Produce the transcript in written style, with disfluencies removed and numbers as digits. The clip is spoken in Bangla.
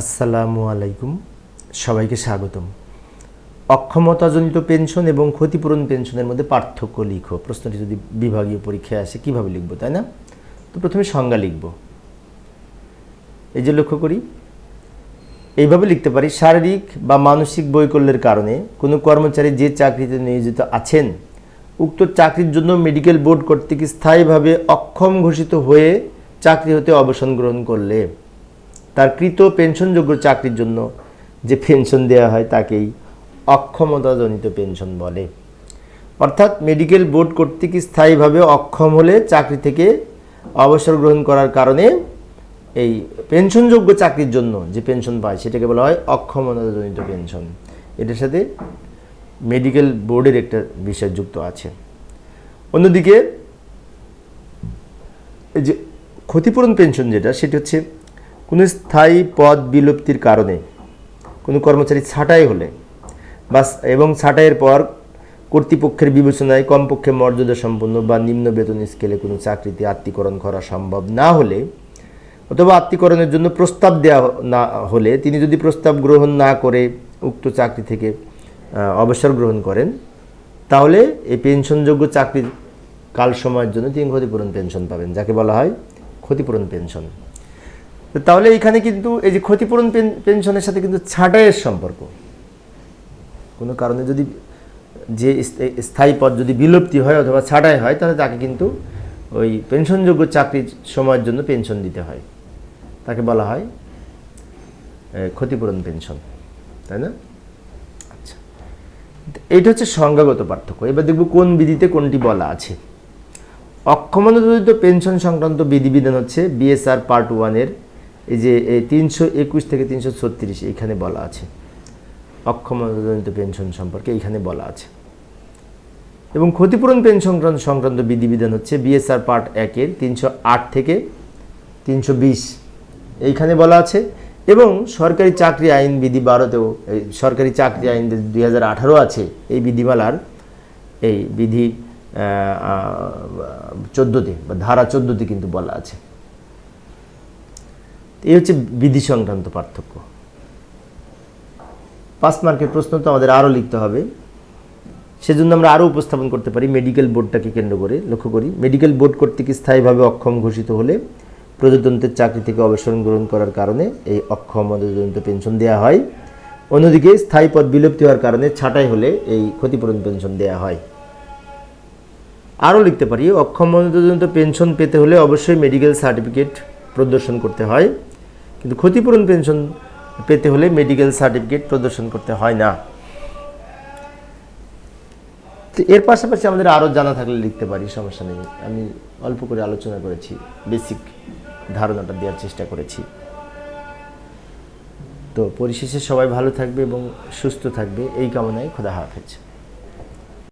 আসসালামু আলাইকুম, সবাইকে স্বাগতম। অক্ষমতাজনিত পেনশন এবং ক্ষতিপূরণ পেনশনের মধ্যে পার্থক্য লিখো। প্রশ্নটি যদি বিভাগীয় পরীক্ষায় আসে কিভাবে লিখবো, তাই না? তো প্রথমে সংজ্ঞা লিখব। এই যে লক্ষ্য করি, এইভাবে লিখতে পারি: শারীরিক বা মানসিক বৈকল্যের কারণে কোনো কর্মচারী যে চাকরিতে নিয়োজিত আছেন, উক্ত চাকরির জন্য মেডিকেল বোর্ড কর্তৃক স্থায়ীভাবে অক্ষম ঘোষিত হয়ে চাকরি হতে অবসর গ্রহণ করলে তার কৃত পেনশনযোগ্য চাকরির জন্য যে পেনশন দেওয়া হয় তাকেই অক্ষমতাজনিত পেনশন বলে। অর্থাৎ মেডিকেল বোর্ড কর্তৃক স্থায়ীভাবে অক্ষম হলে চাকরি থেকে অবসর গ্রহণ করার কারণে এই পেনশনযোগ্য চাকরির জন্য যে পেনশন পায় সেটাকে বলা হয় অক্ষমতাজনিত পেনশন। এটার সাথে মেডিকেল বোর্ডের একটা বিষয় যুক্ত আছে। অন্যদিকে এই যে ক্ষতিপূরণ পেনশন যেটা, সেটা হচ্ছে কোনো স্থায়ী পদ বিলুপ্তির কারণে কোনো কর্মচারী ছাঁটাই হলে এবং ছাঁটাইয়ের পর কর্তৃপক্ষের বিবেচনায় কমপক্ষে মর্যাদা সম্পন্ন বা নিম্ন বেতন স্কেলে কোনো চাকরিতে আত্মীকরণ করা সম্ভব না হলে অথবা আত্মীকরণের জন্য প্রস্তাব দেওয়া না হলে তিনি যদি প্রস্তাব গ্রহণ না করে উক্ত চাকরি থেকে অবসর গ্রহণ করেন, তাহলে এই পেনশনযোগ্য চাকরির কাল সময়ের জন্য তিনি ক্ষতিপূরণ পেনশন পাবেন, যাকে বলা হয় ক্ষতিপূরণ পেনশন। তাহলে এখানে কিন্তু এই যে ক্ষতিপূরণ পেনশনের সাথে কিন্তু ছাঁটাইয়ের সম্পর্ক। কোনো কারণে যদি যে স্থায়ী পদ যদি বিলুপ্তি হয় অথবা ছাঁটাই হয়, তাহলে তাকে কিন্তু ওই পেনশনযোগ্য চাকরির সময়ের জন্য পেনশন দিতে হয়, তাকে বলা হয় ক্ষতিপূরণ পেনশন, তাই না? আচ্ছা, এইটা হচ্ছে সংজ্ঞাগত পার্থক্য। এবার দেখব কোন বিধিতে কোনটি বলা আছে। অক্ষমতাজনিত পেনশন সংক্রান্ত বিধিবিধান হচ্ছে বিএসআর পার্ট 1-এর এই যে 321 থেকে 336 এইখানে বলা আছে। অক্ষমতাজনিত পেনশন সম্পর্কে এইখানে বলা আছে। এবং ক্ষতিপূরণ পেনশন সংক্রান্ত বিধিবিধান হচ্ছে বিএসআর পার্ট 1-এর 308 থেকে 320 এইখানে বলা আছে। এবং সরকারি চাকরি আইন বিধি 12-তেও, সরকারি চাকরি আইন 2018 আছে এই বিধিমালার এই বিধি 14-তে বা ধারা 14-তে কিন্তু বলা আছে। এই হচ্ছে বিধি সংক্রান্ত পার্থক্য। 5 মার্কের প্রশ্ন তো আমাদের আরও লিখতে হবে, সেজন্য আমরা আরও উপস্থাপন করতে পারি মেডিকেল বোর্ডটাকে কেন্দ্র করে। লক্ষ্য করি, মেডিকেল বোর্ড কর্তৃক স্থায়ীভাবে অক্ষম ঘোষিত হলে প্রজাতন্ত্রের চাকরি থেকে অবসর গ্রহণ করার কারণে এই অক্ষমতাজনিত পেনশন দেওয়া হয়। অন্যদিকে স্থায়ী পদ বিলুপ্তি হওয়ার কারণে ছাঁটাই হলে এই ক্ষতিপূরণ পেনশন দেওয়া হয়। আরও লিখতে পারি, অক্ষমতাজনিত পেনশন পেতে হলে অবশ্যই মেডিকেল সার্টিফিকেট প্রদর্শন করতে হয়, কিন্তু ক্ষতিপূরণ পেনশন পেতে হলে মেডিকেল সার্টিফিকেট প্রদর্শন করতে হয় না। তো এর পাশাপাশি আমাদের আরও জানা থাকলে লিখতে পারি, সমস্যা নেই। আমি অল্প করে আলোচনা করেছি, বেসিক ধারণাটা দেওয়ার চেষ্টা করেছি। তো পরিশেষে সবাই ভালো থাকবে এবং সুস্থ থাকবে এই কামনায় খোদা হাফেজ।